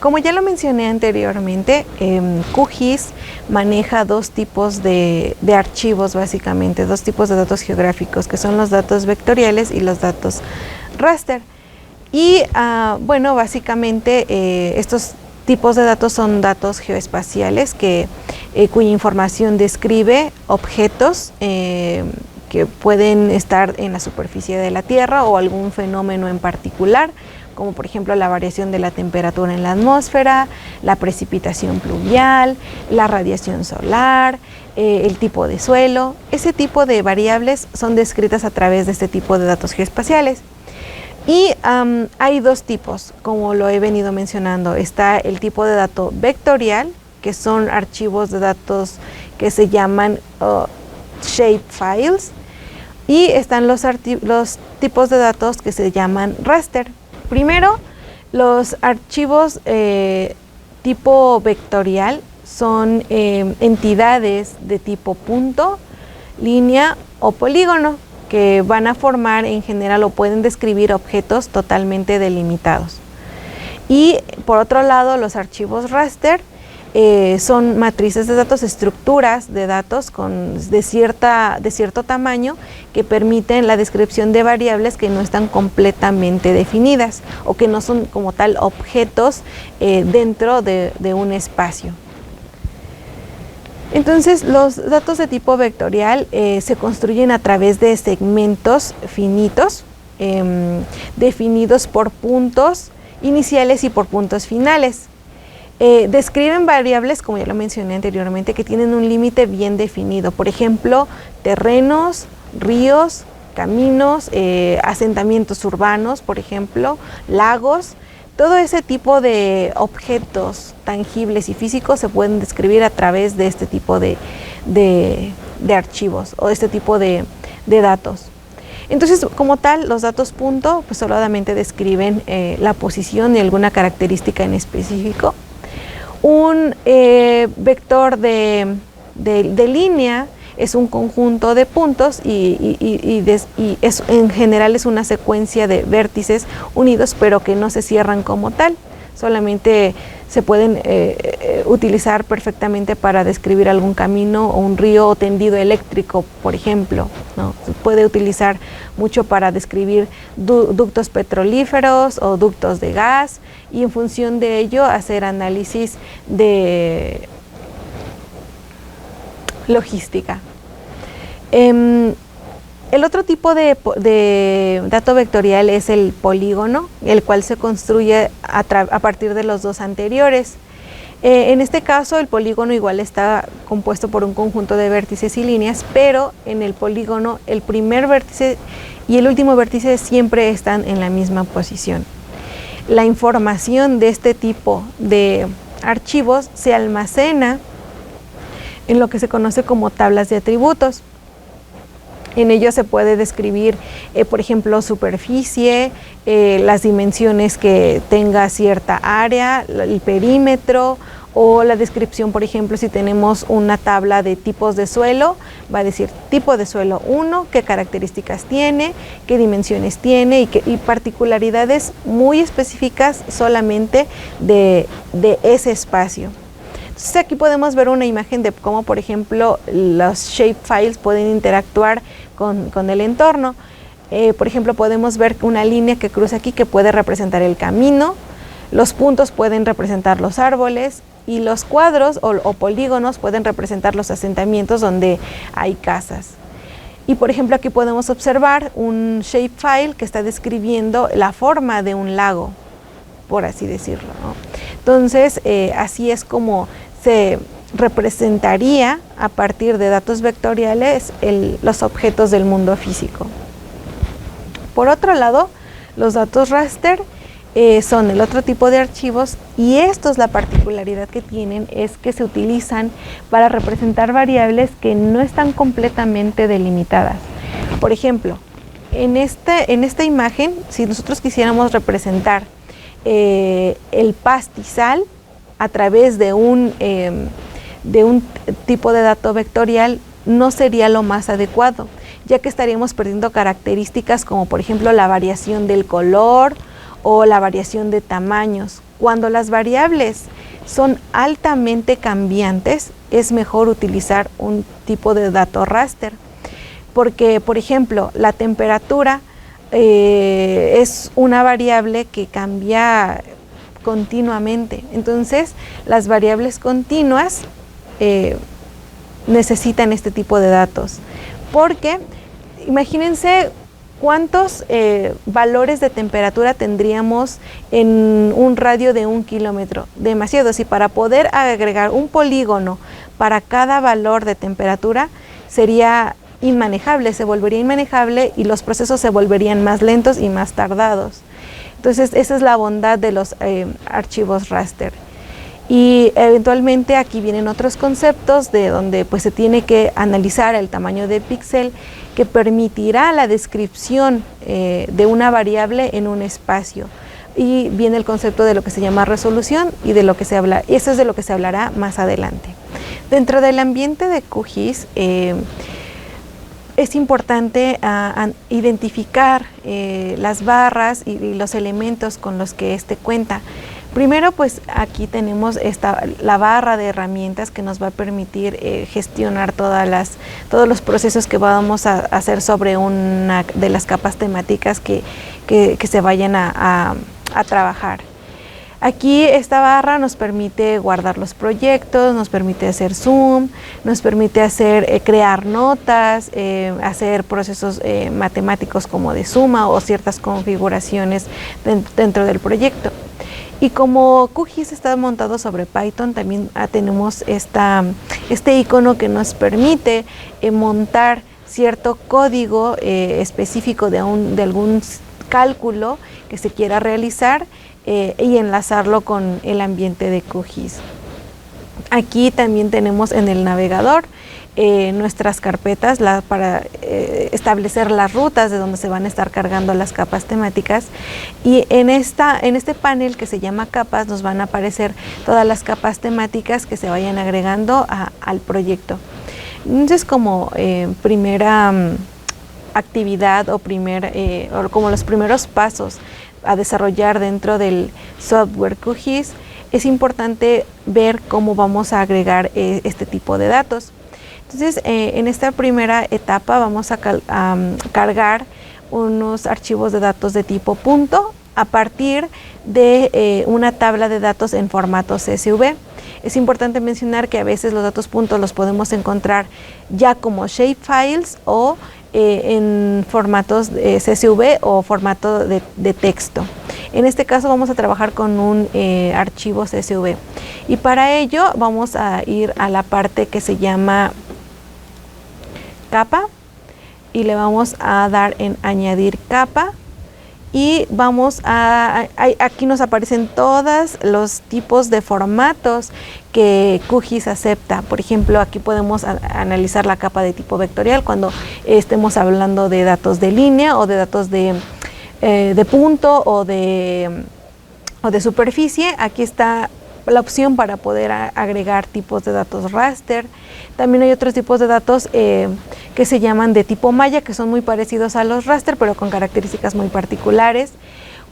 Como ya lo mencioné anteriormente, QGIS maneja dos tipos de archivos, básicamente, dos tipos de datos geográficos, que son los datos vectoriales y los datos raster. Y bueno, básicamente estos tipos de datos son datos geoespaciales cuya información describe objetos que pueden estar en la superficie de la Tierra o algún fenómeno en particular, como por ejemplo la variación de la temperatura en la atmósfera, la precipitación pluvial, la radiación solar, el tipo de suelo. Ese tipo de variables son descritas a través de este tipo de datos geoespaciales. Y hay dos tipos, como lo he venido mencionando. Está el tipo de dato vectorial, que son archivos de datos que se llaman shapefiles, y están los tipos de datos que se llaman raster. Primero, los archivos tipo vectorial son entidades de tipo punto, línea o polígono, que van a formar en general o pueden describir objetos totalmente delimitados. Y por otro lado, los archivos raster son matrices de datos, estructuras de datos de cierto tamaño que permiten la descripción de variables que no están completamente definidas o que no son como tal objetos dentro de un espacio. Entonces, los datos de tipo vectorial se construyen a través de segmentos finitos definidos por puntos iniciales y por puntos finales. Describen variables, como ya lo mencioné anteriormente, que tienen un límite bien definido. Por ejemplo, terrenos, ríos, caminos, asentamientos urbanos, por ejemplo, lagos. Todo ese tipo de objetos tangibles y físicos se pueden describir a través de este tipo de archivos o este tipo de datos. Entonces, como tal, los datos punto pues solamente describen la posición y alguna característica en específico. Un vector de línea es un conjunto de puntos y en general es una secuencia de vértices unidos, pero que no se cierran como tal. Solamente se pueden utilizar perfectamente para describir algún camino o un río o tendido eléctrico, por ejemplo, ¿no? Se puede utilizar mucho para describir ductos petrolíferos o ductos de gas, y en función de ello hacer análisis de logística. El otro tipo de dato vectorial es el polígono, el cual se construye a partir de los dos anteriores. En este caso, el polígono igual está compuesto por un conjunto de vértices y líneas, pero en el polígono el primer vértice y el último vértice siempre están en la misma posición. La información de este tipo de archivos se almacena en lo que se conoce como tablas de atributos. En ello se puede describir, por ejemplo, superficie, las dimensiones que tenga cierta área, el perímetro, o la descripción, por ejemplo, si tenemos una tabla de tipos de suelo, va a decir tipo de suelo 1, qué características tiene, qué dimensiones tiene y particularidades muy específicas solamente de ese espacio. Entonces aquí podemos ver una imagen de cómo, por ejemplo, los shapefiles pueden interactuar con el entorno. Por ejemplo, podemos ver una línea que cruza aquí que puede representar el camino, los puntos pueden representar los árboles y los cuadros o polígonos pueden representar los asentamientos donde hay casas. Y por ejemplo, aquí podemos observar un shapefile que está describiendo la forma de un lago, por así decirlo, ¿no? Entonces, así es como se representaría a partir de datos vectoriales los objetos del mundo físico. Por otro lado, los datos raster son el otro tipo de archivos, y estos, la particularidad que tienen es que se utilizan para representar variables que no están completamente delimitadas. Por ejemplo, en esta imagen, si nosotros quisiéramos representar el pastizal a través de un tipo de dato vectorial, no sería lo más adecuado, ya que estaríamos perdiendo características como por ejemplo la variación del color o la variación de tamaños, Cuando las variables son altamente cambiantes, es mejor utilizar un tipo de dato raster, porque, por ejemplo, la temperatura es una variable que cambia continuamente. Entonces, las variables continuas necesitan este tipo de datos, porque imagínense cuántos valores de temperatura tendríamos en un radio de 1 kilómetro. Demasiados, y para poder agregar un polígono para cada valor de temperatura sería inmanejable, se volvería inmanejable y los procesos se volverían más lentos y más tardados. Entonces, esa es la bondad de los archivos raster. Y eventualmente aquí vienen otros conceptos de donde pues se tiene que analizar el tamaño de píxel que permitirá la descripción de una variable en un espacio. Y viene el concepto de lo que se llama resolución y de lo que se habla, y eso es de lo que se hablará más adelante. Dentro del ambiente de QGIS es importante identificar las barras y los elementos con los que este cuenta. Primero, pues aquí tenemos la barra de herramientas que nos va a permitir gestionar todos los procesos que vamos a hacer sobre una de las capas temáticas que se vayan a trabajar. Aquí esta barra nos permite guardar los proyectos, nos permite hacer zoom, nos permite crear notas, hacer procesos matemáticos como de suma o ciertas configuraciones dentro del proyecto. Y como QGIS está montado sobre Python, también tenemos este icono que nos permite montar cierto código específico de algún cálculo que se quiera realizar y enlazarlo con el ambiente de QGIS. Aquí también tenemos en el navegador nuestras carpetas para establecer las rutas de donde se van a estar cargando las capas temáticas, y en este panel que se llama capas nos van a aparecer todas las capas temáticas que se vayan agregando al proyecto. Entonces, como primera actividad o como los primeros pasos a desarrollar dentro del software QGIS, es importante ver cómo vamos a agregar este tipo de datos. Entonces, en esta primera etapa vamos a cargar unos archivos de datos de tipo punto a partir de una tabla de datos en formato CSV. Es importante mencionar que a veces los datos punto los podemos encontrar ya como shapefiles o en formatos CSV o formato de texto. En este caso vamos a trabajar con un archivo CSV, y para ello vamos a ir a la parte que se llama capa y le vamos a dar en añadir capa, y aquí nos aparecen todos los tipos de formatos que QGIS acepta. Por ejemplo, aquí podemos analizar la capa de tipo vectorial cuando estemos hablando de datos de línea o de datos de punto o de superficie. Aquí está la opción para poder agregar tipos de datos raster. También hay otros tipos de datos que se llaman de tipo malla, que son muy parecidos a los raster, pero con características muy particulares.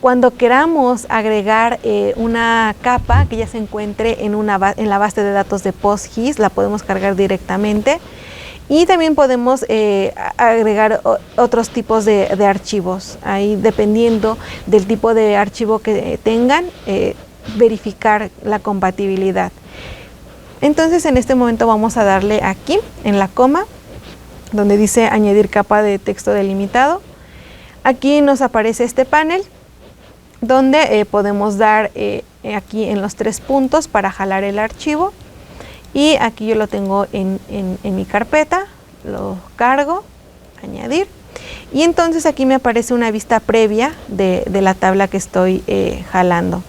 Cuando queramos agregar una capa que ya se encuentre en la base de datos de PostGIS, la podemos cargar directamente. Y también podemos agregar otros tipos de archivos, ahí dependiendo del tipo de archivo que tengan, verificar la compatibilidad. Entonces, en este momento vamos a darle aquí en la coma donde dice añadir capa de texto delimitado. Aquí nos aparece este panel donde podemos dar aquí en los 3 puntos para jalar el archivo, y aquí yo lo tengo en mi carpeta, lo cargo, añadir, y entonces aquí me aparece una vista previa de la tabla que estoy jalando.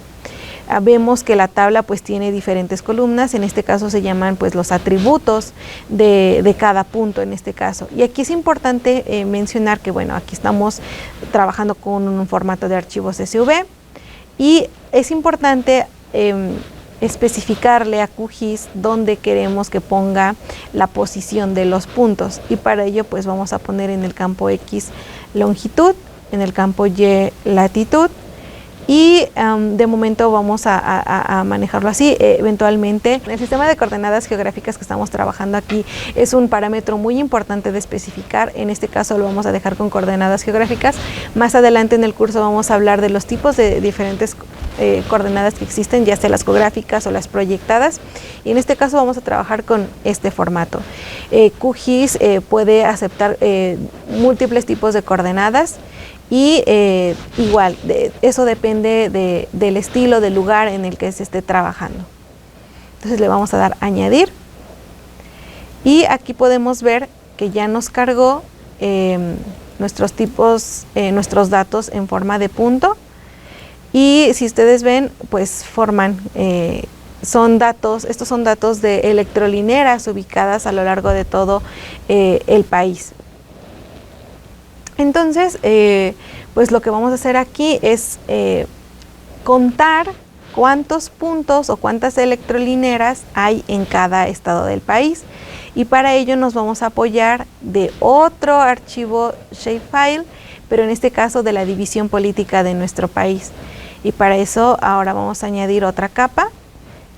Vemos que la tabla pues tiene diferentes columnas, en este caso se llaman pues los atributos de cada punto en este caso. Y aquí es importante mencionar que bueno, aquí estamos trabajando con un formato de archivos CSV, y es importante especificarle a QGIS dónde queremos que ponga la posición de los puntos, y para ello pues vamos a poner en el campo X longitud, en el campo Y latitud, y de momento vamos a manejarlo así. Eventualmente el sistema de coordenadas geográficas que estamos trabajando aquí es un parámetro muy importante de especificar. En este caso lo vamos a dejar con coordenadas geográficas. Más adelante en el curso vamos a hablar de los tipos de diferentes coordenadas que existen, ya sea las geográficas o las proyectadas, y en este caso vamos a trabajar con este formato. QGIS puede aceptar múltiples tipos de coordenadas. Y igual, eso depende del estilo, del lugar en el que se esté trabajando. Entonces le vamos a dar añadir. Y aquí podemos ver que ya nos cargó nuestros tipos, nuestros datos en forma de punto. Y si ustedes ven, pues forman, estos son datos de electrolineras ubicadas a lo largo de todo el país. Entonces, pues lo que vamos a hacer aquí es contar cuántos puntos o cuántas electrolineras hay en cada estado del país, y para ello nos vamos a apoyar de otro archivo shapefile, pero en este caso de la división política de nuestro país. Y para eso ahora vamos a añadir otra capa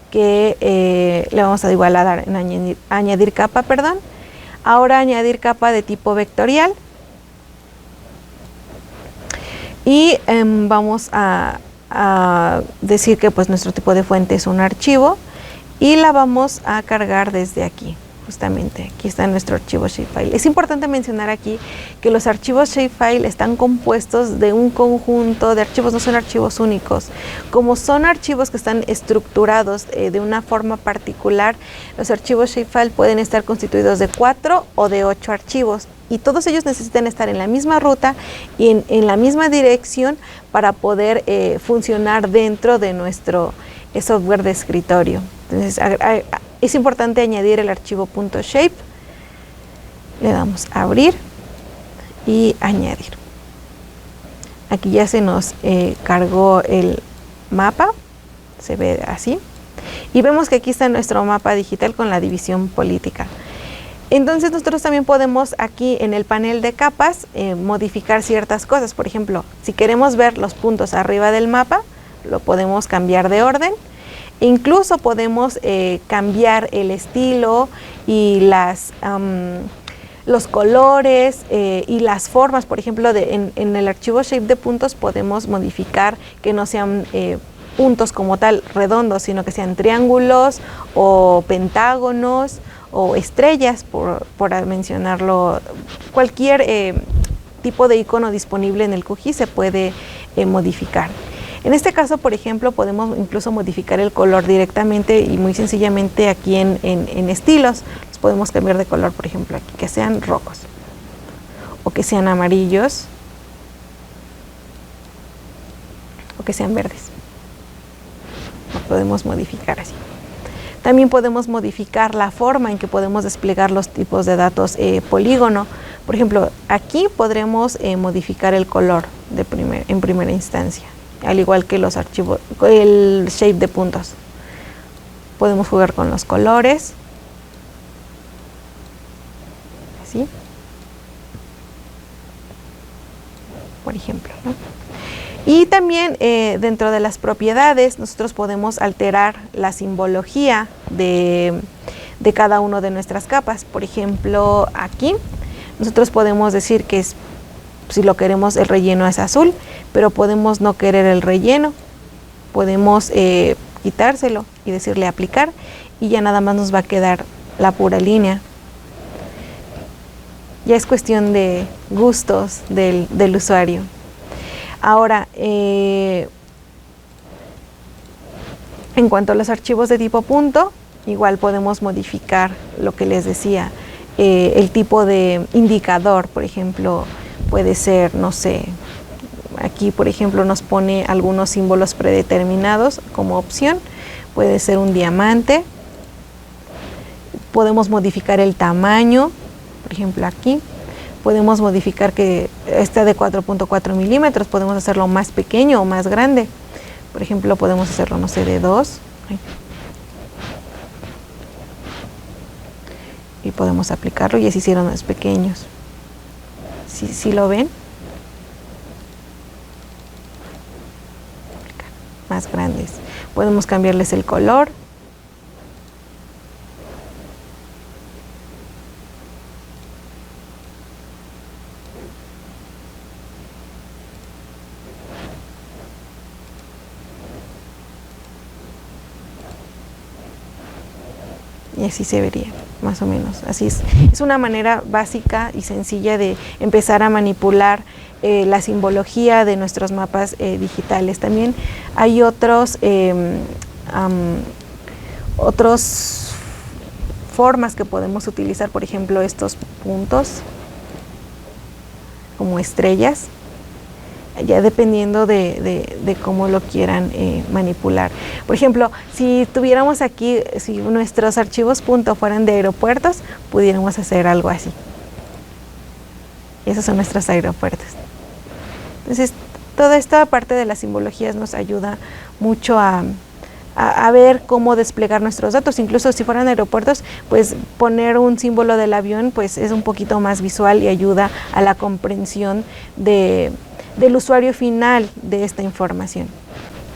que le vamos a igual a dar en añadir capa, perdón. Ahora añadir capa de tipo vectorial. Y vamos a decir que pues nuestro tipo de fuente es un archivo y la vamos a cargar desde aquí. Justamente aquí está nuestro archivo shapefile. Es importante mencionar aquí que los archivos shapefile están compuestos de un conjunto de archivos, no son archivos únicos. Como son archivos que están estructurados de una forma particular, los archivos shapefile pueden estar constituidos de 4 o de 8 archivos, y todos ellos necesitan estar en la misma ruta y en la misma dirección para poder funcionar dentro de nuestro software de escritorio. Entonces, es importante añadir el archivo .shape, le damos a abrir y añadir. Aquí ya se nos cargó el mapa, se ve así, y vemos que aquí está nuestro mapa digital con la división política. Entonces nosotros también podemos aquí en el panel de capas modificar ciertas cosas. Por ejemplo, si queremos ver los puntos arriba del mapa, lo podemos cambiar de orden. Incluso podemos cambiar el estilo y los colores y las formas. Por ejemplo, en el archivo shape de puntos podemos modificar que no sean puntos como tal redondos, sino que sean triángulos o pentágonos o estrellas, por mencionarlo. Cualquier tipo de icono disponible en el QGIS se puede modificar. En este caso, por ejemplo, podemos incluso modificar el color directamente y muy sencillamente aquí en estilos. Los podemos cambiar de color, por ejemplo, aquí, que sean rojos o que sean amarillos o que sean verdes. Lo podemos modificar así. También podemos modificar la forma en que podemos desplegar los tipos de datos polígono. Por ejemplo, aquí podremos modificar el color en primera instancia, al igual que los archivos, el shape de puntos. Podemos jugar con los colores, así, por ejemplo, ¿no? Y también dentro de las propiedades nosotros podemos alterar la simbología de cada una de nuestras capas. Por ejemplo, aquí nosotros podemos decir que si lo queremos el relleno es azul, pero podemos no querer el relleno. Podemos quitárselo y decirle aplicar y ya nada más nos va a quedar la pura línea. Ya es cuestión de gustos del usuario. Ahora, en cuanto a los archivos de tipo punto, igual podemos modificar lo que les decía, el tipo de indicador. Por ejemplo, puede ser, no sé, aquí por ejemplo nos pone algunos símbolos predeterminados como opción. Puede ser un diamante. Podemos modificar el tamaño, por ejemplo aquí. Podemos modificar que esté de 4.4 milímetros, podemos hacerlo más pequeño o más grande. Por ejemplo, podemos hacerlo, no sé, de 2. Y podemos aplicarlo y así hicieron los pequeños. ¿Sí lo ven? más grandes. Podemos cambiarles el color. Y así se vería, más o menos. Así es una manera básica y sencilla de empezar a manipular la simbología de nuestros mapas digitales. También hay otras formas que podemos utilizar, por ejemplo, estos puntos como estrellas, ya dependiendo de cómo lo quieran manipular. Por ejemplo, si tuviéramos aquí, si nuestros archivos punto fueran de aeropuertos, pudiéramos hacer algo así. Y esos son nuestros aeropuertos. Entonces, toda esta parte de las simbologías nos ayuda mucho a ver cómo desplegar nuestros datos. Incluso si fueran aeropuertos, pues poner un símbolo del avión pues es un poquito más visual y ayuda a la comprensión del usuario final de esta información.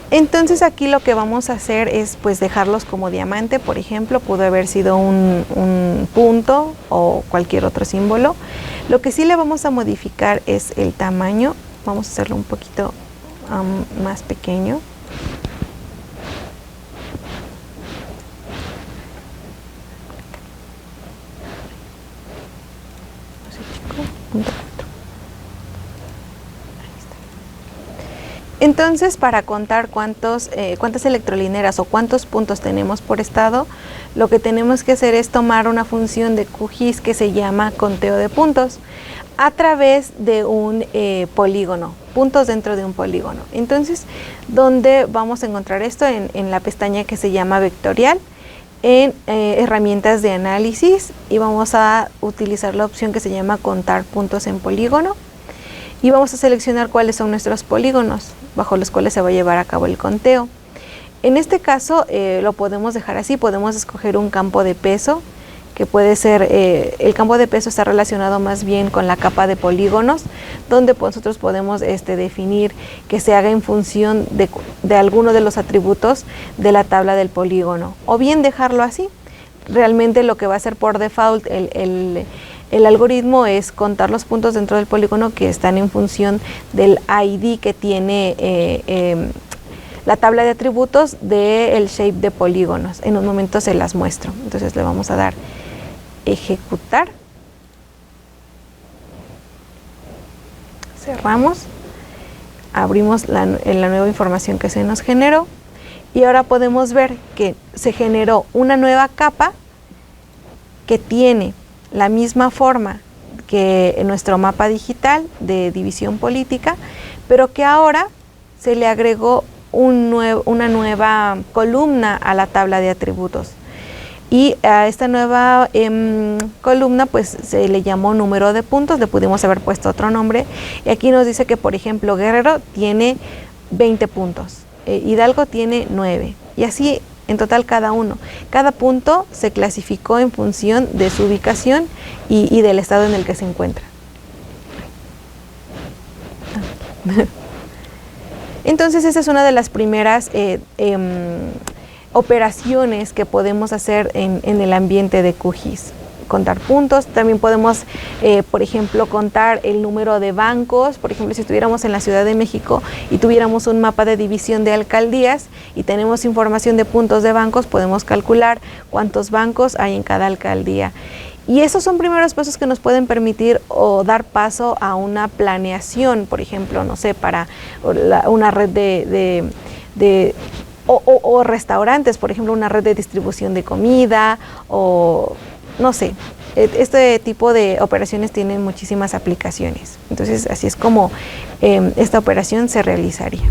Entonces aquí lo que vamos a hacer es pues dejarlos como diamante, por ejemplo, pudo haber sido un punto o cualquier otro símbolo. Lo que sí le vamos a modificar es el tamaño, vamos a hacerlo un poquito más pequeño. Entonces, para contar cuántas electrolineras o cuántos puntos tenemos por estado, lo que tenemos que hacer es tomar una función de QGIS que se llama conteo de puntos a través de un polígono, puntos dentro de un polígono. Entonces, ¿dónde vamos a encontrar esto? En la pestaña que se llama vectorial, en herramientas de análisis, y vamos a utilizar la opción que se llama contar puntos en polígono. Y vamos a seleccionar cuáles son nuestros polígonos bajo los cuales se va a llevar a cabo el conteo. En este caso lo podemos dejar así, podemos escoger un campo de peso, que puede ser, el campo de peso está relacionado más bien con la capa de polígonos, donde nosotros podemos definir que se haga en función de alguno de los atributos de la tabla del polígono, o bien dejarlo así. Realmente lo que va a hacer por default el algoritmo es contar los puntos dentro del polígono que están en función del ID que tiene la tabla de atributos del shape de polígonos. En un momento se las muestro. Entonces le vamos a dar ejecutar. Cerramos. Abrimos la nueva información que se nos generó. Y ahora podemos ver que se generó una nueva capa que tiene la misma forma que en nuestro mapa digital de división política, pero que ahora se le agregó una nueva columna a la tabla de atributos. Y a esta nueva columna pues se le llamó número de puntos, le pudimos haber puesto otro nombre, y aquí nos dice que, por ejemplo, Guerrero tiene 20 puntos, Hidalgo tiene 9, y así en total cada uno. Cada punto se clasificó en función de su ubicación y del estado en el que se encuentra. Entonces esa es una de las primeras operaciones que podemos hacer en el ambiente de QGIS. Contar puntos, también podemos, por ejemplo, contar el número de bancos. Por ejemplo, si estuviéramos en la Ciudad de México y tuviéramos un mapa de división de alcaldías y tenemos información de puntos de bancos, podemos calcular cuántos bancos hay en cada alcaldía. Y esos son primeros pasos que nos pueden permitir o dar paso a una planeación, por ejemplo, no sé, para una red o restaurantes, por ejemplo, una red de distribución de comida, o no sé, este tipo de operaciones tienen muchísimas aplicaciones. Entonces, así es como esta operación se realizaría.